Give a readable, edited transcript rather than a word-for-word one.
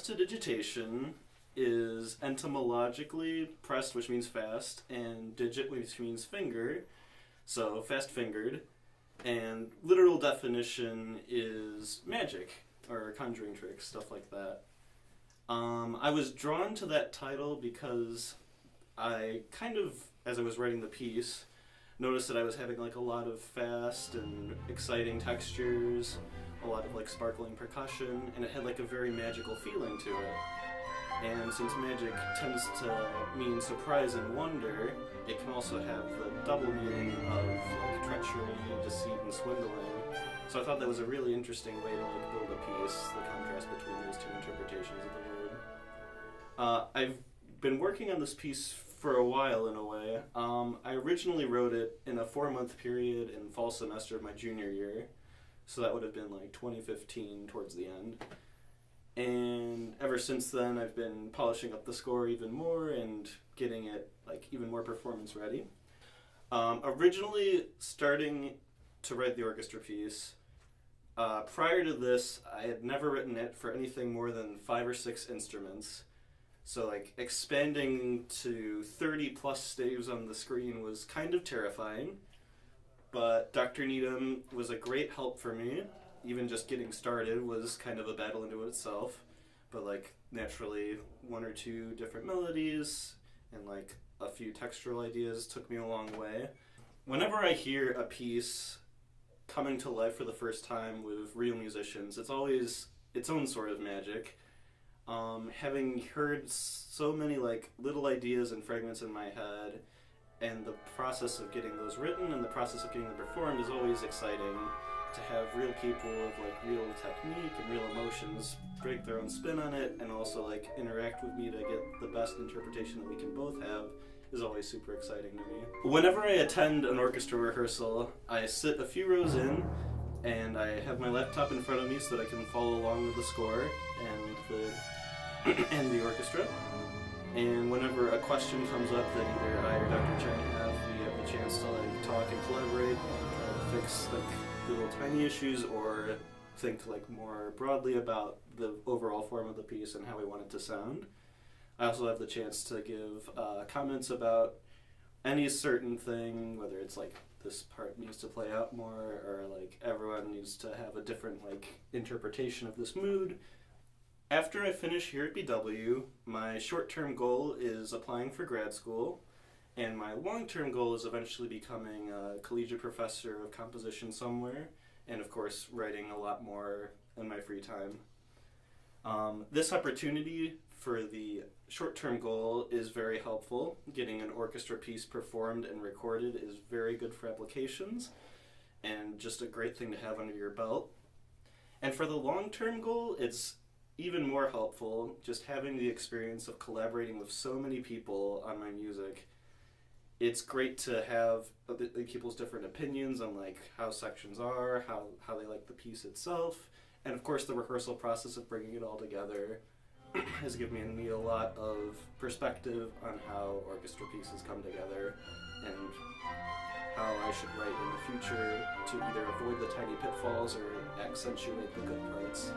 Prestidigitation is etymologically prest, which means fast, and digit, which means finger, so fast-fingered. And literal definition is magic, or conjuring tricks, stuff like that. I was drawn to that title because I kind of, as I was writing the piece, noticed that I was having like a lot of fast and exciting textures, a lot of like sparkling percussion, and it had like a very magical feeling to it. And since magic tends to mean surprise and wonder, it can also have the double meaning of like treachery, deceit, and swindling. So I thought that was a really interesting way to like build a piece, the contrast between those two interpretations of the word. I've been working on this piece for a while in a way. I originally wrote it in a 4-month period in fall semester of my junior year, so that would have been like 2015 towards the end. And ever since then, I've been polishing up the score even more and getting it like even more performance ready. Originally starting to write the orchestra piece, prior to this, I had never written it for anything more than 5 or 6 instruments. So like expanding to 30 plus staves on the screen was kind of terrifying. But Dr. Needham was a great help for me. Even just getting started was kind of a battle into itself, but like naturally 1 or 2 different melodies and like a few textural ideas took me a long way. Whenever I hear a piece coming to life for the first time with real musicians, it's always its own sort of magic. Having heard so many like little ideas and fragments in my head, and the process of getting those written and the process of getting them performed is always exciting. To have real people with like real technique and real emotions break their own spin on it and also like interact with me to get the best interpretation that we can both have is always super exciting to me. Whenever I attend an orchestra rehearsal, I sit a few rows in and I have my laptop in front of me so that I can follow along with the score and the orchestra. And whenever a question comes up that either I or Dr. Chen have, we have the chance to like talk and collaborate and try to fix like little tiny issues or think like more broadly about the overall form of the piece and how we want it to sound. I also have the chance to give comments about any certain thing, whether it's like this part needs to play out more or like everyone needs to have a different like interpretation of this mood. After I finish here at BW, my short-term goal is applying for grad school. And my long-term goal is eventually becoming a collegiate professor of composition somewhere, and of course writing a lot more in my free time. This opportunity for the short-term goal is very helpful. Getting an orchestra piece performed and recorded is very good for applications, and just a great thing to have under your belt. And for the long-term goal, it's even more helpful just having the experience of collaborating with so many people on my music. It's great to have people's different opinions on like how sections are, how they like the piece itself, and of course the rehearsal process of bringing it all together has given me a lot of perspective on how orchestra pieces come together and how I should write in the future to either avoid the tiny pitfalls or accentuate the good parts.